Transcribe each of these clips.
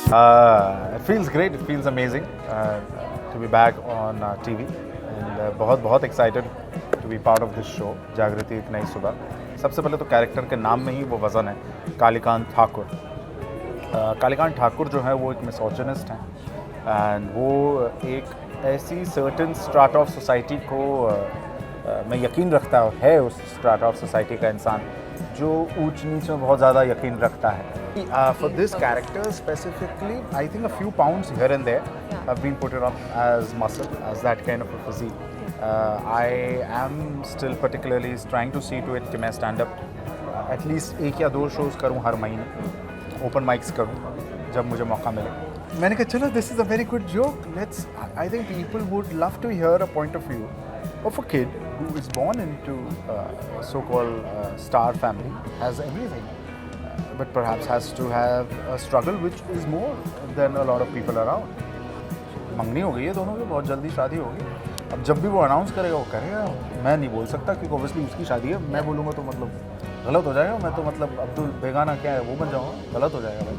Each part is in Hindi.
It feels great. It feels amazing to be back on TV, and बहुत excited to be part of this show. जागृति एक नई सुबह. सबसे पहले तो कैरेक्टर के नाम में ही वो वज़न है, कालीकांत ठाकुर. कालीकांत ठाकुर जो है वो एक मिसोजिनिस्ट हैं, एंड वो एक ऐसी सर्टेन स्ट्राटा ऑफ सोसाइटी को में यकीन रखता है उस स्ट्राटा ऑफ सोसाइटी का इंसान जो ऊंच नीच में बहुत ज़्यादा यकीन रखता है. For this character specifically, I think a few pounds here and there have been put on as muscle, as that kind of a physique. I am still particularly trying to see to it कि मैं stand up at least 1 या 2 shows करूँ हर महीने, open mics करूँ जब मुझे मौका मिले. मैंने कहा चलो this is a very good joke. I think people would love to hear a point of view of a kid who is born into a so-called star family, has everything. But perhaps has to have a struggle which is more than a lot of people around. मंगनी हो गई है दोनों की, बहुत जल्दी शादी होगी. अब जब भी वो अनाउंस करेगा वो करेगा, मैं नहीं बोल सकता क्योंकि ऑब्वियसली उसकी शादी है. मैं बोलूँगा तो मतलब गलत हो जाएगा. मैं तो मतलब अब्दुल बेगाना क्या है वो बन जाऊँगा, गलत हो जाएगा भाई.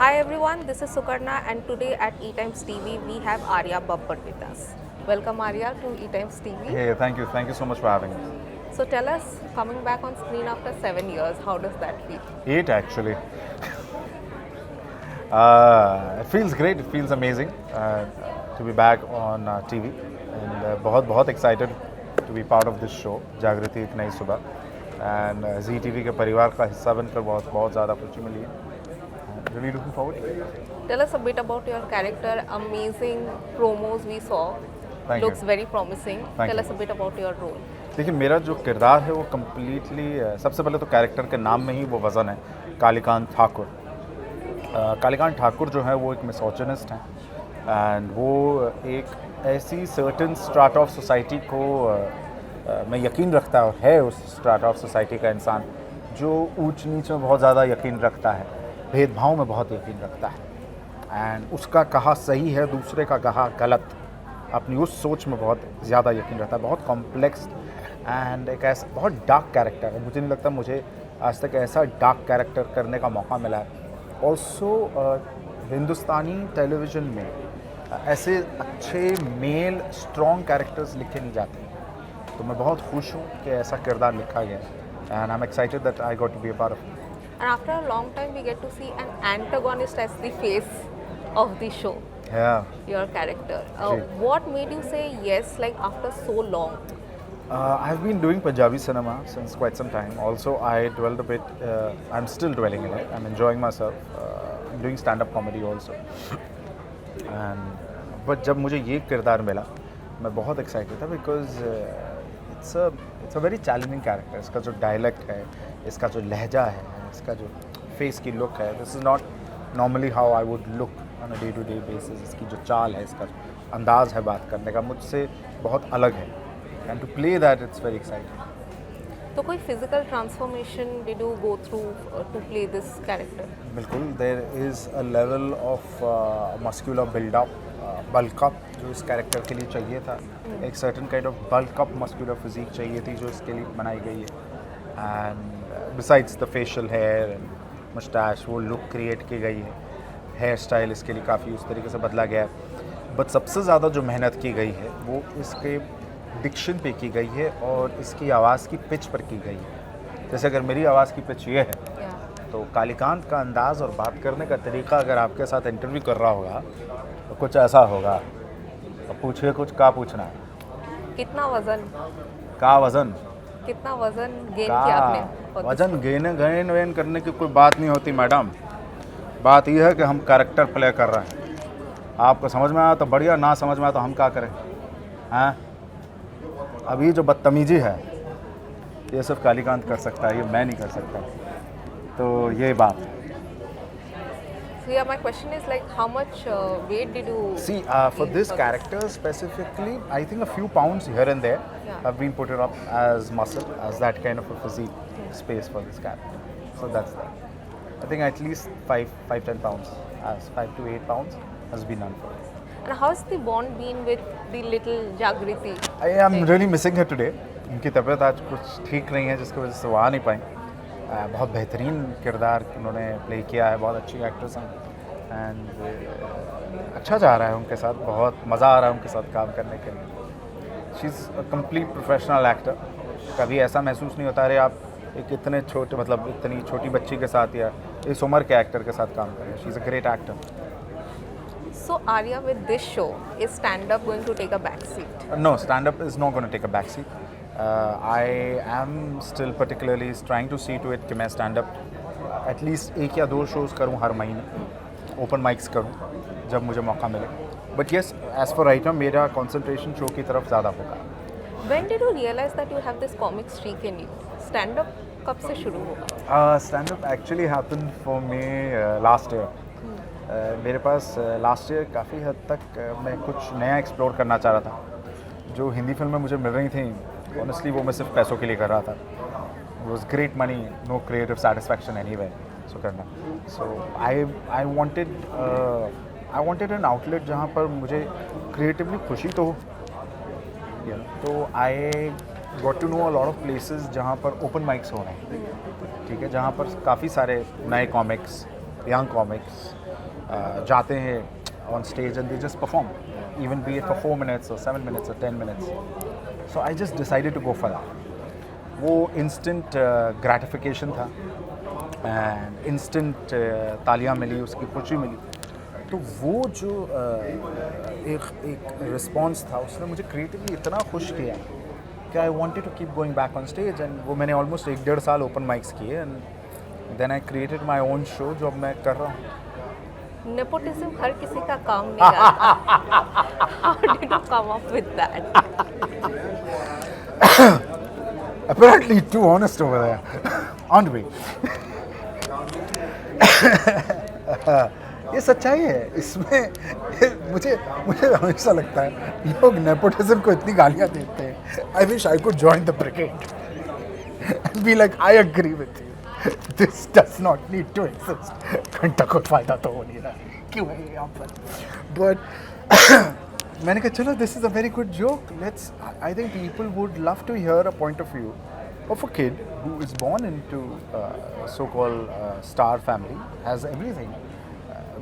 Hi everyone, this is Sukarna and today at eTimes TV we have Arya Babbar with us. Welcome Arya to eTimes TV. Hey, thank you so much for having me. So tell us, coming back on screen after 7 years, how does that feel? 8 actually. It feels great. It feels amazing to be back on TV, and बहुत excited to be part of this show. जागृति एक नई सुबह, and Zee TV के परिवार का हिस्सा बनकर बहुत ज़्यादा खुशी मिली है. Really looking forward. Tell us a bit about your character. Amazing promos we saw. Thank Looks you. very promising. Thank Tell you. us a bit about your role. देखिए मेरा जो किरदार है वो कम्प्लीटली, सबसे पहले तो कैरेक्टर के नाम में ही वो वज़न है, कालीकांत ठाकुर. कालीकांत ठाकुर जो है वो एक मिसोजिनिस्ट हैं, एंड वो एक ऐसी सर्टेन स्ट्राटा ऑफ सोसाइटी को में यकीन रखता है उस स्ट्राटा ऑफ सोसाइटी का इंसान जो ऊंच नीच में बहुत ज़्यादा यकीन रखता है, भेदभाव में बहुत यकीन रखता है, एंड उसका कहा सही है दूसरे का कहा गलत, अपनी उस सोच में बहुत ज़्यादा यकीन रहता है. बहुत कॉम्प्लेक्स एंड एक ऐसा बहुत डार्क कैरेक्टर है. मुझे नहीं लगता मुझे आज तक ऐसा डार्क कैरेक्टर करने का मौका मिला है. ऑल्सो हिंदुस्तानी टेलीविज़न में ऐसे अच्छे मेल स्ट्रॉन्ग कैरेक्टर्स लिखे नहीं जाते, तो मैं बहुत खुश हूँ कि ऐसा किरदार लिखा गया है, and I am excited that I got to be a part of. And after a long time we get to see an antagonist as the face of the show. Yeah. Your character. Ji. What made you say yes like after so long? I've been doing Punjabi cinema since quite some time. Also, I dwelled a bit. I'm still dwelling in it. I'm enjoying myself. I'm doing stand-up comedy also. But जब मुझे ये किरदार मिला, मैं बहुत excited था because it's a very challenging character. इसका जो dialect है, इसका जो लहजा है, इसका जो face की look है, this is not normally how I would look on a day-to-day basis. इसकी जो चाल है, इसका जो अंदाज़ है बात करने का, मुझसे बहुत अलग है. And to play that, it's very exciting. तो कोई physical transformation did you go through to play this character? बिल्कुल, there is a level of muscular build-up, bulk up जो इस कैरेक्टर के लिए चाहिए था. एक certain kind of bulk up muscular physique चाहिए थी जो इसके लिए बनाई गई है. And besides the facial hair and mustache, वो look create की गई है. हेयर स्टाइल इसके लिए काफ़ी उस तरीके से बदला गया है. बट सबसे ज़्यादा जो मेहनत की गई है वो इसके डिक्शन पे की गई है और इसकी आवाज़ की पिच पर की गई है. जैसे अगर मेरी आवाज़ की पिच ये है तो कालीकांत का अंदाज़ और बात करने का तरीका अगर आपके साथ इंटरव्यू कर रहा होगा तो कुछ ऐसा होगा. तो पूछिए कुछ, का पूछना है. कितना वजन कितना वज़न गेन किया आपने? वज़न गेन वेन करने की कोई बात नहीं होती मैडम. बात यह है कि हम कैरेक्टर प्ले कर रहे हैं. आपको समझ में आया तो बढ़िया, ना समझ में आया तो हम क्या करें. हैं, अभी जो बदतमीजी है ये सिर्फ कालीकांत कर सकता है, ये मैं नहीं कर सकता. तो ये बात है. So yeah, my question is like how much weight did you See, for this character specifically, I think a few pounds here and there have been put up as muscle, as that kind of a physique space for this character. So that's that. I think at least 5-10 pounds, as 5 to 8 pounds has been done for it. And how's the bond been with the little Jagriti? I am really missing her today. उनकी तबीयत आज कुछ ठीक नहीं है जिसकी वजह से वो आ नहीं पाई. बहुत बेहतरीन किरदार उन्होंने प्ले किया है, बहुत अच्छी एक्ट्रेस हैं. एंड अच्छा जा रहा है उनके साथ, बहुत मज़ा आ रहा है उनके साथ काम करने के लिए. She is a complete professional actor. कभी ऐसा महसूस नहीं होता अरे आप एक इतने छोटे मतलब इतनी छोटी बच्ची के साथ या इस उम्र के एक्टर के साथ काम कर रहे हैं. She is a great actor. So Arya, with this show, is stand-up going to take a back seat? No, stand-up is not going to take a backseat. I am still particularly trying to see to it कि मैं stand-up at least 1 या 2 shows करूँ हर महीने, open mics करूँ जब मुझे मौका मिले. But yes, as for right now, मेरा concentration show की तरफ ज़्यादा होगा. When did you realize that you have this comic streak in you? Stand-up कब से शुरू होगा? Stand-up actually happened for me last year. मेरे पास लास्ट ईयर काफ़ी हद तक मैं कुछ नया एक्सप्लोर करना चाह रहा था. जो हिंदी फिल्में मुझे मिल रही थी ऑनेस्टली वो मैं सिर्फ पैसों के लिए कर रहा था. It was great money, no creative satisfaction anywhere so करना. So I wanted an outlet जहाँ पर मुझे क्रिएटिवली खुशी तो हो. तो I got to know a lot of places जहाँ पर ओपन माइक्स हो रहे हैं, ठीक है, जहाँ पर काफ़ी सारे नए कॉमिक्स, यंग कॉमिक्स जाते हैं on stage and they just perform, even be it for 4 minutes or 7 minutes or 10 minutes. So I just decided to go for that. वो instant gratification था and instant तालियां मिली, उसकी खुशी मिली. तो वो जो एक रिस्पॉन्स था उसने मुझे क्रिएटिवली इतना खुश किया कि I wanted to keep going back on stage. And वो मैंने ऑलमोस्ट 1-1.5 साल ओपन माइक्स किए and then I created my own show जो अब मैं कर रहा हूँ. Nepotism हर किसी का काम नहीं आता. How did you come up with that? Apparently too honest over there, aren't we? ये सच्चाई है. इसमें मुझे हमेशा लगता है लोग नेपोटिज्म को इतनी गालियाँ देते हैं. I wish I could join the brigade and be like I agree with you, this does not need to exist. घंटा को फायदा तो हो नहीं रहा है, क्यों है यहाँ पर. बट मैंने कहा चलो this is a very good joke. Let's, I think people would love to hear a point of view of a kid who is born into so-called star family, has everything,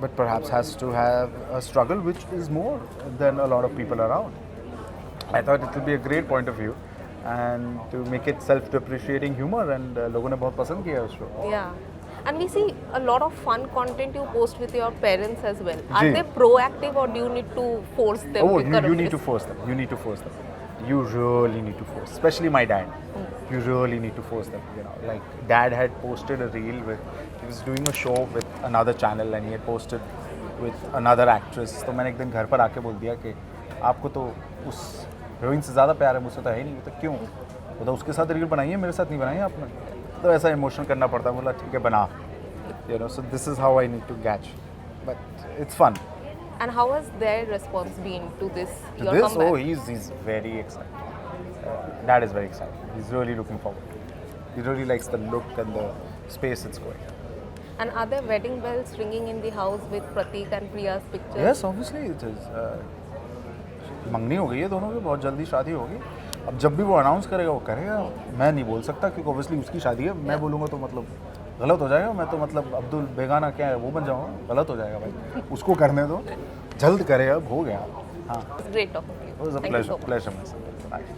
but perhaps has to have a struggle which is more than a lot of people around. I thought it would be a great point of view and to make it self-depreciating humor, and लोगों ने बहुत पसंद किया उस show. Yeah. And we see a lot of fun content you post with your parents as well. Are ji. they proactive or do you need to force them? Oh, because you of need to this? force them. You need to force them. You really need to force, especially my dad. You really need to force them. You know, like dad had posted a reel with, he was doing a show with another channel and he had posted with another actress. तो मैंने एक दिन घर पर आके बोल दिया कि आपको तो उस हीरोइन से ज़्यादा प्यार है, मुझसे तो है नहीं. तो क्यों? वो तो उसके साथ रील बनाई है, मेरे साथ नहीं बनाई है आपने. तो ऐसा इमोशन करना पड़ता है. बोला ठीक है बना. You know, so this is how I need to catch. But it's fun. And how has their response been to this? To Your this, comeback? oh, he's very excited. Dad is very excited. He's really looking forward. He really likes the look and the space it's going. And are there wedding bells ringing in the house with Pratik and Priya's pictures? Yes, obviously it is. मंगनी हो गई है दोनों की, बहुत जल्दी शादी होगी. अब जब भी वो अनाउंस करेगा वो करेगा. मैं नहीं बोल सकता क्योंकि ऑब्वियसली उसकी शादी है. मैं बोलूँगा तो मतलब गलत हो जाएगा. मैं तो मतलब अब्दुल बेगाना क्या है वो बन जाऊँगा. गलत हो जाएगा भाई. उसको करने दो, जल्द करेगा. अब हो गया. हाँ. It's great talking to you. It was a Thank you so pleasure. much. Pleasure, myself. Thank you.